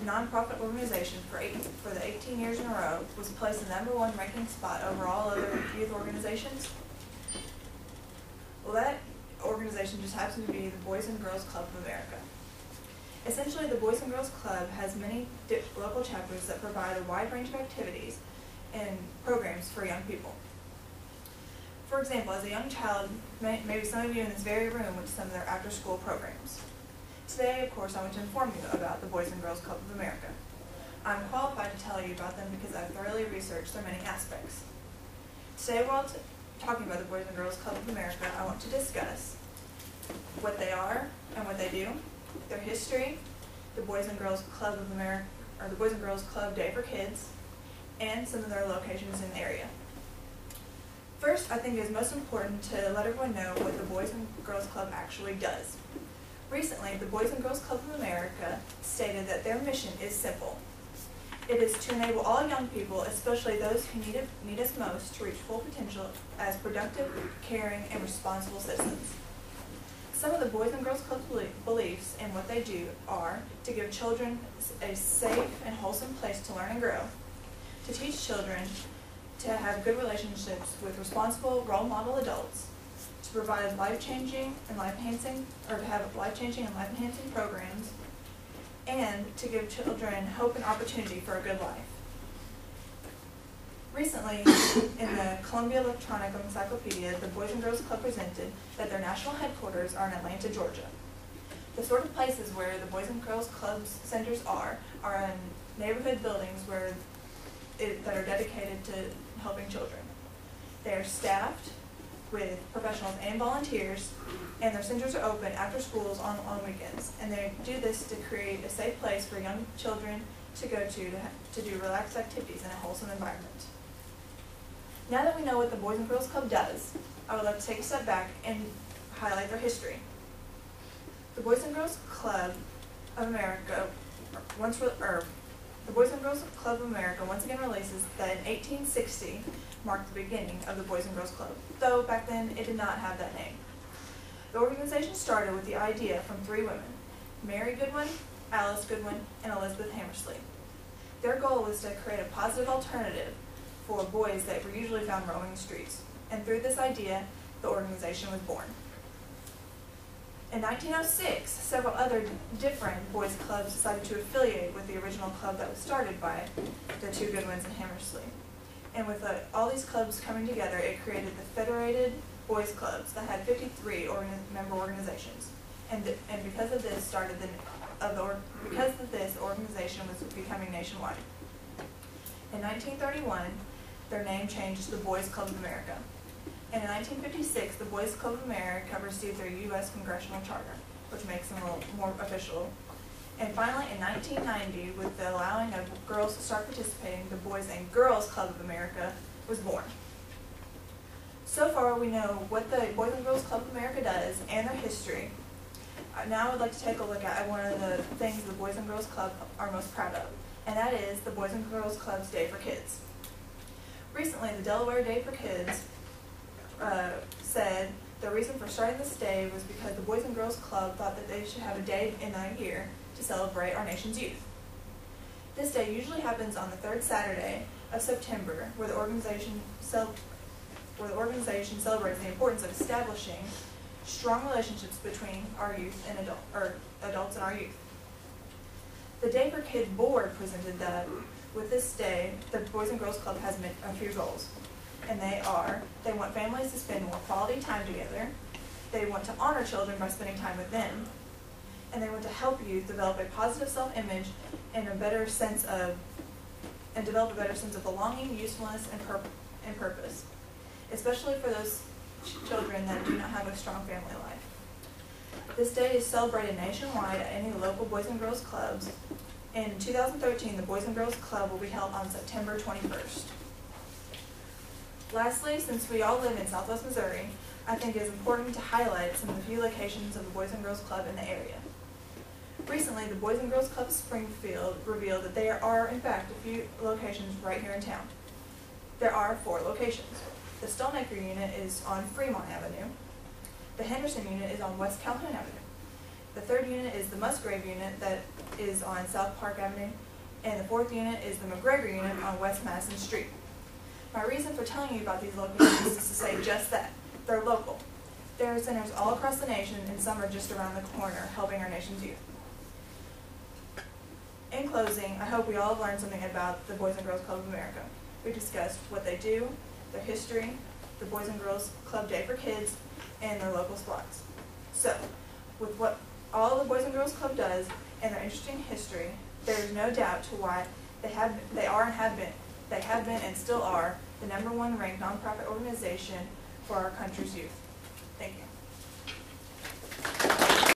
nonprofit organization for the 18 years in a row was placed the #1 ranking spot over all other youth organizations? Well, that organization just happens to be the Boys and Girls Club of America. Essentially, the Boys and Girls Club has many local chapters that provide a wide range of activities and programs for young people. For example, as a young child, maybe some of you in this very room went to some of their after-school programs. Today, of course, I want to inform you about the Boys and Girls Club of America. I'm qualified to tell you about them because I've thoroughly researched their many aspects. Today, while talking about the Boys and Girls Club of America, I want to discuss what they are and what they do, their history, the Boys and Girls Club of America, or the Boys and Girls Club Day for Kids, and some of their locations in the area. First, I think it is most important to let everyone know what the Boys and Girls Club actually does. Recently, the Boys and Girls Club of America stated that their mission is simple. It is to enable all young people, especially those who need us most, to reach full potential as productive, caring, and responsible citizens. Some of the Boys and Girls Club beliefs in what they do are to give children a safe and wholesome place to learn and grow, to teach children to have good relationships with responsible role model adults, to provide life-changing and life-enhancing, or to have life-changing and life-enhancing programs, and to give children hope and opportunity for a good life. Recently, in the Columbia Electronic Encyclopedia, the Boys and Girls Club presented that their national headquarters are in Atlanta, Georgia. The sort of places where the Boys and Girls Club's centers are in neighborhood buildings that are dedicated to helping children. They are staffed with professionals and volunteers, and their centers are open after schools on weekends. And they do this to create a safe place for young children to go to do relaxed activities in a wholesome environment. Now that we know what the Boys and Girls Club does, I would like to take a step back and highlight their history. The Boys and Girls Club of America the Boys and Girls Club of America once again releases that in 1860 marked the beginning of the Boys and Girls Club, though back then it did not have that name. The organization started with the idea from 3 women, Mary Goodwin, Alice Goodwin, and Elizabeth Hammersley. Their goal was to create a positive alternative for boys that were usually found roaming the streets, and through this idea, the organization was born. In 1906, several other different boys' clubs decided to affiliate with the original club that was started by the 2 Goodwins and Hammersley. And with all these clubs coming together, it created the Federated Boys Clubs that had 53 member organizations. And because of this, the organization was becoming nationwide. In 1931, their name changed to the Boys Club of America. And in 1956, the Boys Club of America received their U.S. Congressional Charter, which makes them a little more official. And finally, in 1990, with the allowing of girls to start participating, the Boys and Girls Club of America was born. So far, we know what the Boys and Girls Club of America does and their history. Now I would like to take a look at one of the things the Boys and Girls Club are most proud of, and that is the Boys and Girls Club's Day for Kids. Recently, the Delaware Day for Kids said the reason for starting this day was because the Boys and Girls Club thought that they should have a day in a year to celebrate our nation's youth. This day usually happens on the 3rd Saturday of September, where the organization celebrates the importance of establishing strong relationships between our youth and adults and our youth. The Day for Kids board presented that with this day, the Boys and Girls Club has a few goals. And they want families to spend more quality time together, they want to honor children by spending time with them, and they want to help youth develop a positive self-image and develop a better sense of belonging, usefulness, and purpose, especially for those children that do not have a strong family life. This day is celebrated nationwide at any local Boys and Girls Clubs. In 2013, the Boys and Girls Club will be held on September 21st. Lastly, since we all live in Southwest Missouri, I think it is important to highlight some of the few locations of the Boys and Girls Club in the area. Recently, the Boys and Girls Club of Springfield revealed that there are, in fact, a few locations right here in town. There are 4 locations. The Stoneacre unit is on Fremont Avenue. The Henderson unit is on West Calhoun Avenue. The third unit is the Musgrave unit that is on South Park Avenue, and the fourth unit is the McGregor unit on West Madison Street. My reason for telling you about these local units is to say just that. They're local. There are centers all across the nation, and some are just around the corner, helping our nation's youth. In closing, I hope we all have learned something about the Boys and Girls Club of America. We discussed what they do, their history, the Boys and Girls Club Day for Kids, and their local spots. So, with what all the Boys and Girls Club does and their interesting history, there is no doubt to why they have been and still are the #1 ranked nonprofit organization for our country's youth. Thank you.